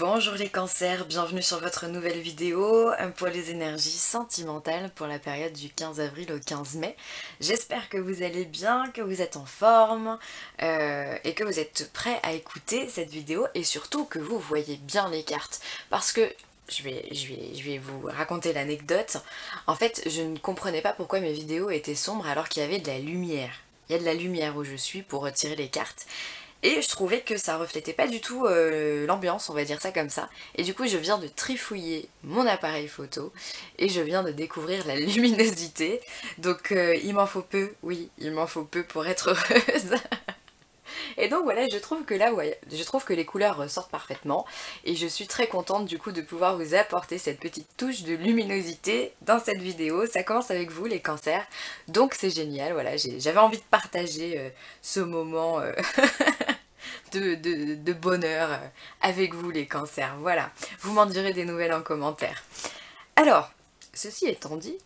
Bonjour les cancers, bienvenue sur votre nouvelle vidéo pour les énergies sentimentales pour la période du 15 avril au 15 mai. J'espère que vous allez bien, que vous êtes en forme et que vous êtes prêts à écouter cette vidéo et surtout que vous voyez bien les cartes. Parce que je vais vous raconter l'anecdote. En fait, je ne comprenais pas pourquoi mes vidéos étaient sombres alors qu'il y avait de la lumière. Il y a de la lumière où je suis pour retirer les cartes. Et je trouvais que ça reflétait pas du tout l'ambiance, on va dire ça comme ça. Et du coup, je viens de trifouiller mon appareil photo et je viens de découvrir la luminosité. Donc il m'en faut peu, oui, il m'en faut peu pour être heureuse. Et donc voilà, je trouve que là, ouais, je trouve que les couleurs ressortent parfaitement. Et je suis très contente du coup de pouvoir vous apporter cette petite touche de luminosité dans cette vidéo. Ça commence avec vous les cancers, donc c'est génial, voilà, j'avais envie de partager ce moment de bonheur avec vous les cancers. Voilà, vous m'en direz des nouvelles en commentaire. Alors, ceci étant dit,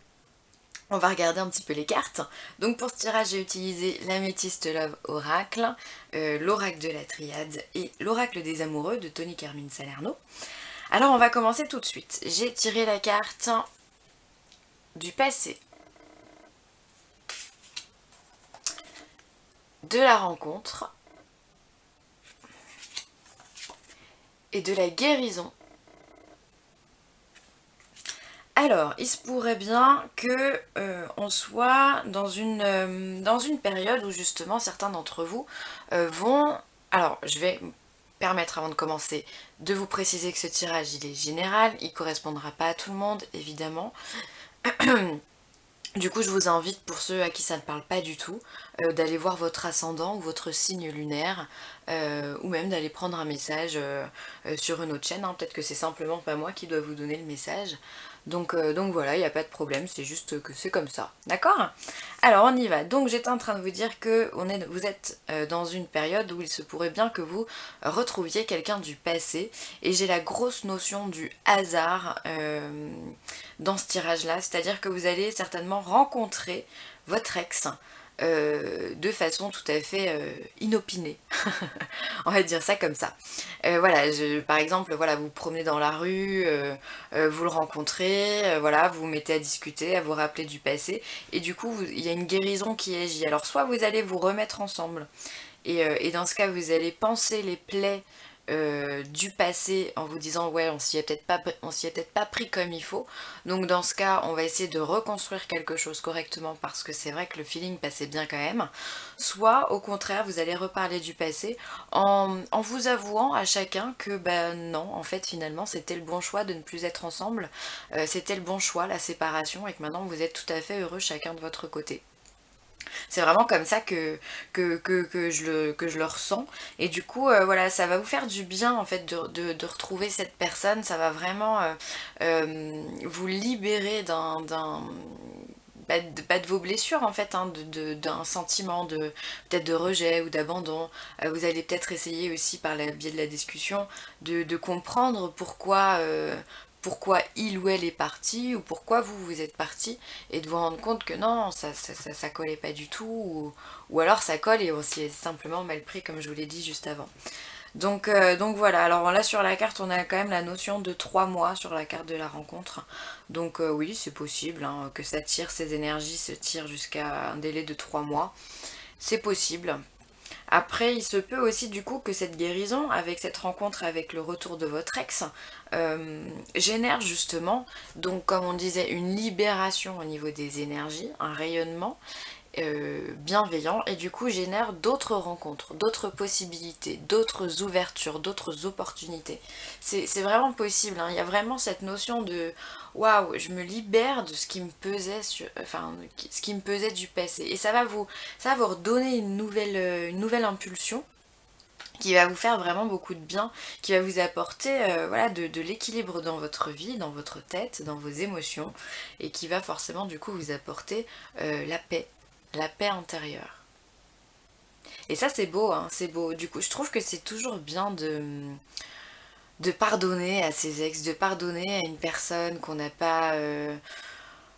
on va regarder un petit peu les cartes. Donc pour ce tirage, j'ai utilisé l'Améthyste Love Oracle, l'Oracle de la Triade et l'Oracle des Amoureux de Tony Carmine Salerno. Alors on va commencer tout de suite. J'ai tiré la carte du passé, de la rencontre et de la guérison. Alors, il se pourrait bien que on soit dans une période où justement certains d'entre vous vont... Alors, je vais me permettre avant de commencer de vous préciser que ce tirage il est général, il ne correspondra pas à tout le monde évidemment. Du coup, je vous invite, pour ceux à qui ça ne parle pas du tout, d'aller voir votre ascendant ou votre signe lunaire, ou même d'aller prendre un message sur une autre chaîne, hein. Peut-être que c'est simplement pas moi qui dois vous donner le message. Donc voilà, il n'y a pas de problème, c'est juste que c'est comme ça, d'accord? Alors on y va. Donc j'étais en train de vous dire que vous êtes dans une période où il se pourrait bien que vous retrouviez quelqu'un du passé, et j'ai la grosse notion du hasard dans ce tirage-là, c'est-à-dire que vous allez certainement rencontrer votre ex de façon tout à fait inopinée. On va dire ça comme ça. Voilà, par exemple, voilà, vous vous promenez dans la rue, vous le rencontrez, voilà, vous vous mettez à discuter, à vous rappeler du passé, et du coup, il y a une guérison qui agit. Alors, soit vous allez vous remettre ensemble, et dans ce cas, vous allez penser les plaies du passé en vous disant ouais on s'y est peut-être pas pris comme il faut, donc dans ce cas on va essayer de reconstruire quelque chose correctement parce que c'est vrai que le feeling passait bien quand même, soit au contraire vous allez reparler du passé en vous avouant à chacun que bah non, en fait finalement c'était le bon choix de ne plus être ensemble, c'était le bon choix la séparation et que maintenant vous êtes tout à fait heureux chacun de votre côté. C'est vraiment comme ça que je le ressens. Et du coup, voilà, ça va vous faire du bien en fait de retrouver cette personne. Ça va vraiment vous libérer pas de vos blessures en fait, hein, d'un sentiment de peut-être de rejet ou d'abandon. Vous allez peut-être essayer aussi par le biais de la discussion de comprendre pourquoi il ou elle est parti ou pourquoi vous êtes parti, et de vous rendre compte que non, ça collait pas du tout, ou alors ça colle et on s'y est simplement mal pris comme je vous l'ai dit juste avant. Donc voilà, alors là sur la carte on a quand même la notion de 3 mois sur la carte de la rencontre. Donc oui c'est possible hein, que ça tire, ces énergies se tirent jusqu'à un délai de 3 mois. C'est possible. Après, il se peut aussi du coup que cette guérison, avec cette rencontre, avec le retour de votre ex, génère justement, donc comme on disait, une libération au niveau des énergies, un rayonnement bienveillant, et du coup génère d'autres rencontres, d'autres possibilités, d'autres ouvertures, d'autres opportunités. C'est vraiment possible, hein. Il y a vraiment cette notion de waouh, je me libère de ce qui me pesait enfin, ce qui me pesait du passé, et ça va vous redonner une nouvelle impulsion qui va vous faire vraiment beaucoup de bien, qui va vous apporter voilà, de l'équilibre dans votre vie, dans votre tête, dans vos émotions, et qui va forcément du coup vous apporter la paix intérieure. Et ça c'est beau, hein, c'est beau. Du coup je trouve que c'est toujours bien de pardonner à ses ex, de pardonner à une personne qu'on n'a pas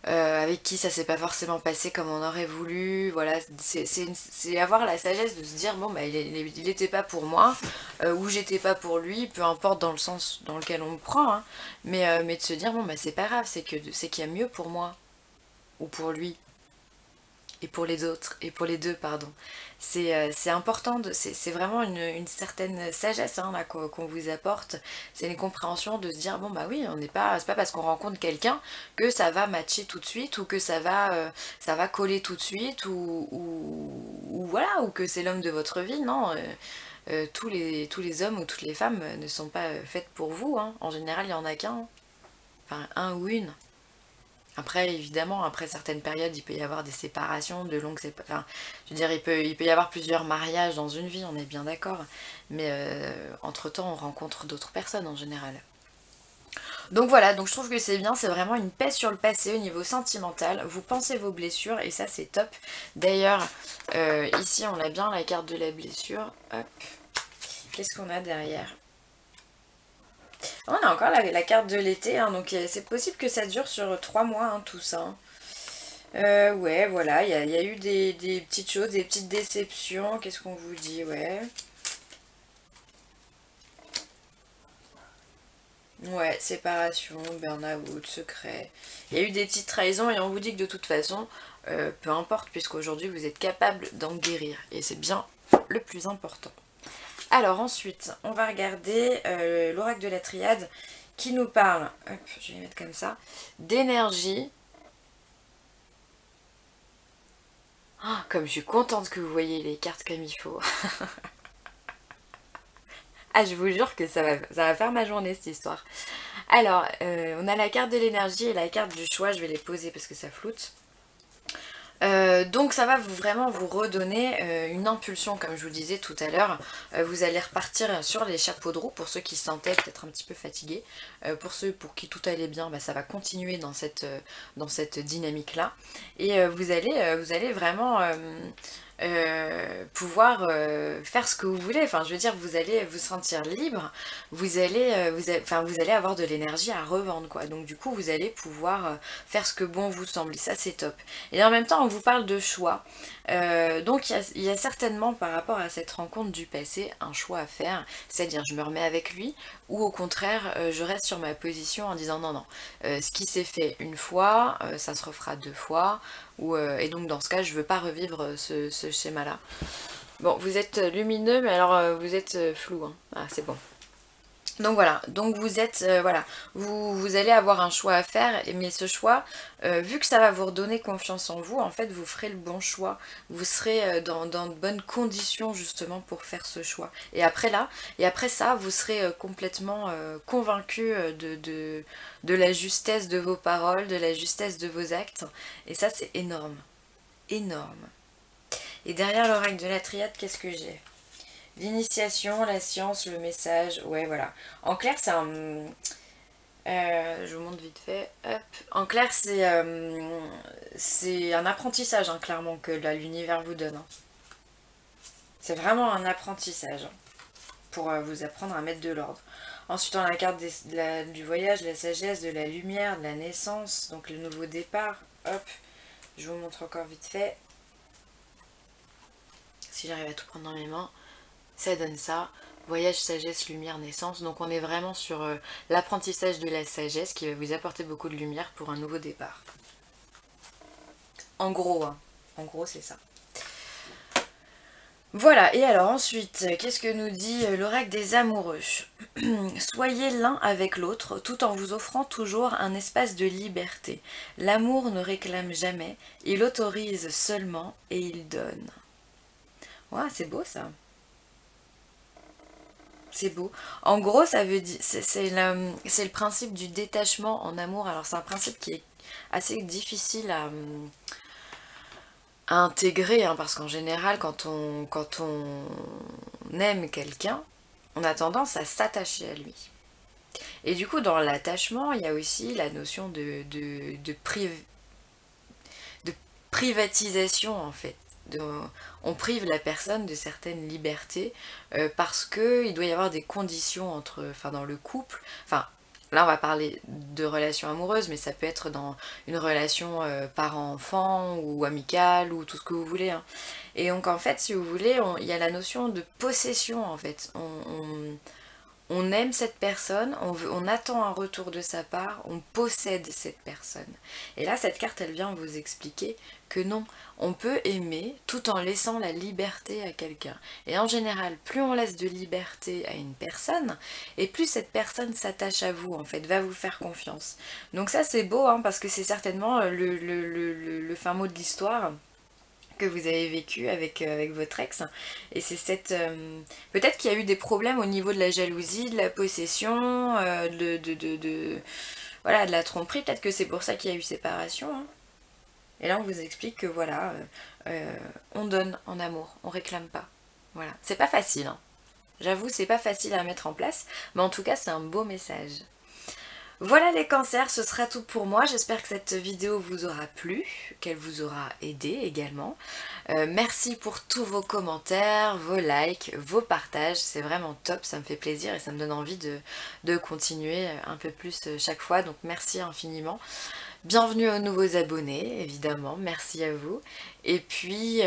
avec qui ça s'est pas forcément passé comme on aurait voulu, voilà, c'est avoir la sagesse de se dire bon bah il était pas pour moi, ou j'étais pas pour lui, peu importe dans le sens dans lequel on me prend, hein, mais de se dire bon bah c'est pas grave, c'est qu'il y a mieux pour moi, ou pour lui, et pour les autres, et pour les deux, pardon. C'est important, c'est vraiment une certaine sagesse hein, là, qu'on vous apporte. C'est une compréhension de se dire, bon bah oui, c'est pas parce qu'on rencontre quelqu'un que ça va matcher tout de suite, ou que ça va coller tout de suite, ou voilà, ou que c'est l'homme de votre vie, non. Tous les hommes ou toutes les femmes ne sont pas faites pour vous, hein. En général, il n'y en a qu'un, enfin un ou une. Après, évidemment, après certaines périodes, il peut y avoir des séparations, de longues séparations. Enfin, je veux dire, il peut y avoir plusieurs mariages dans une vie, on est bien d'accord. Mais entre-temps, on rencontre d'autres personnes en général. Donc voilà, donc je trouve que c'est bien, c'est vraiment une paix sur le passé au niveau sentimental. Vous pensez vos blessures et ça, c'est top. D'ailleurs, ici, on a bien la carte de la blessure. Hop. Qu'est-ce qu'on a derrière? On a encore la carte de l'été, hein, donc c'est possible que ça dure sur 3 mois, hein, tout ça. Hein. Ouais, voilà, il y a eu des petites choses, des petites déceptions. Qu'est-ce qu'on vous dit? Ouais. Ouais, séparation, burn-out, secret. Il y a eu des petites trahisons et on vous dit que de toute façon, peu importe, puisqu'aujourd'hui vous êtes capable d'en guérir. Et c'est bien le plus important. Alors ensuite, on va regarder l'oracle de la triade qui nous parle, hop, je vais les mettre comme ça, d'énergie. Ah, comme je suis contente que vous voyez les cartes comme il faut. Ah, je vous jure que ça va faire ma journée cette histoire. Alors, on a la carte de l'énergie et la carte du choix. Je vais les poser parce que ça floute. Donc ça va vraiment vous redonner une impulsion, comme je vous disais tout à l'heure. Vous allez repartir sur les chapeaux de roue pour ceux qui se sentaient peut-être un petit peu fatigués. Pour ceux pour qui tout allait bien, bah, ça va continuer dans cette dynamique-là. Et vous allez vraiment pouvoir faire ce que vous voulez. Enfin, je veux dire, vous allez vous sentir libre. Vous allez avoir de l'énergie à revendre, quoi. Donc du coup, vous allez pouvoir faire ce que bon vous semble. Et ça, c'est top. Et en même temps, on vous parle de choix. Donc il y a certainement par rapport à cette rencontre du passé un choix à faire, c'est-à-dire je me remets avec lui ou au contraire je reste sur ma position en disant non non, ce qui s'est fait une fois, ça se refera deux fois, et donc dans ce cas je veux pas revivre ce schéma-là. Bon, vous êtes lumineux mais alors vous êtes flou, hein. Ah c'est bon. Donc voilà, donc vous êtes, voilà, vous allez avoir un choix à faire, mais ce choix, vu que ça va vous redonner confiance en vous, en fait vous ferez le bon choix, vous serez dans de bonnes conditions justement pour faire ce choix. Et après ça, vous serez complètement convaincu de la justesse de vos paroles, de la justesse de vos actes, et ça c'est énorme, énorme. Et derrière l'oracle de la triade, qu'est-ce que j'ai? L'initiation, la science, le message, ouais voilà. En clair c'est un... je vous montre vite fait. Hop. En clair c'est un apprentissage hein, clairement que l'univers vous donne. Hein. C'est vraiment un apprentissage hein, pour vous apprendre à mettre de l'ordre. Ensuite on a la carte du voyage, de la sagesse, de la lumière, de la naissance, donc le nouveau départ. Hop, je vous montre encore vite fait. Si j'arrive à tout prendre dans mes mains. Ça donne ça, voyage, sagesse, lumière, naissance. Donc on est vraiment sur l'apprentissage de la sagesse qui va vous apporter beaucoup de lumière pour un nouveau départ. En gros, hein. En gros c'est ça. Voilà, et alors ensuite, qu'est-ce que nous dit l'oracle des amoureux? Soyez l'un avec l'autre tout en vous offrant toujours un espace de liberté. L'amour ne réclame jamais, il autorise seulement et il donne. Ouais, c'est beau ça. C'est beau. En gros, ça veut dire, c'est le principe du détachement en amour. Alors c'est un principe qui est assez difficile à intégrer, hein, parce qu'en général, quand on aime quelqu'un, on a tendance à s'attacher à lui. Et du coup, dans l'attachement, il y a aussi la notion de privatisation, en fait. On prive la personne de certaines libertés parce qu'il doit y avoir des conditions dans le couple. Enfin, Là on va parler de relations amoureuses, mais ça peut être dans une relation parent-enfant ou amicale ou tout ce que vous voulez, hein. Et donc en fait, si vous voulez, il y a la notion de possession en fait. On aime cette personne, on attend un retour de sa part, on possède cette personne. Et là, cette carte, elle vient vous expliquer que non, on peut aimer tout en laissant la liberté à quelqu'un. Et en général, plus on laisse de liberté à une personne, et plus cette personne s'attache à vous, en fait, va vous faire confiance. Donc ça, c'est beau, hein, parce que c'est certainement le fin mot de l'histoire que vous avez vécu avec votre ex. Et c'est cette... peut-être qu'il y a eu des problèmes au niveau de la jalousie, de la possession, voilà, de la tromperie. Peut-être que c'est pour ça qu'il y a eu séparation, hein. Et là, on vous explique que voilà, on donne en amour, on réclame pas. Voilà. C'est pas facile, hein. J'avoue, c'est pas facile à mettre en place, mais en tout cas, c'est un beau message. Voilà les cancers, ce sera tout pour moi. J'espère que cette vidéo vous aura plu, qu'elle vous aura aidé également. Merci pour tous vos commentaires, vos likes, vos partages. C'est vraiment top, ça me fait plaisir et ça me donne envie de continuer un peu plus chaque fois. Donc merci infiniment. Bienvenue aux nouveaux abonnés, évidemment, merci à vous. Et puis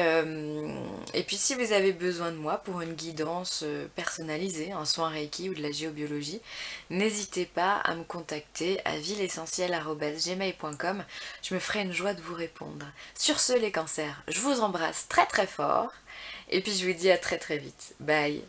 si vous avez besoin de moi pour une guidance personnalisée, un soin Reiki ou de la géobiologie, n'hésitez pas à me contacter à villeessentielle@gmail.com. Je me ferai une joie de vous répondre. Sur ce les cancers, je vous embrasse très très fort et puis je vous dis à très très vite. Bye.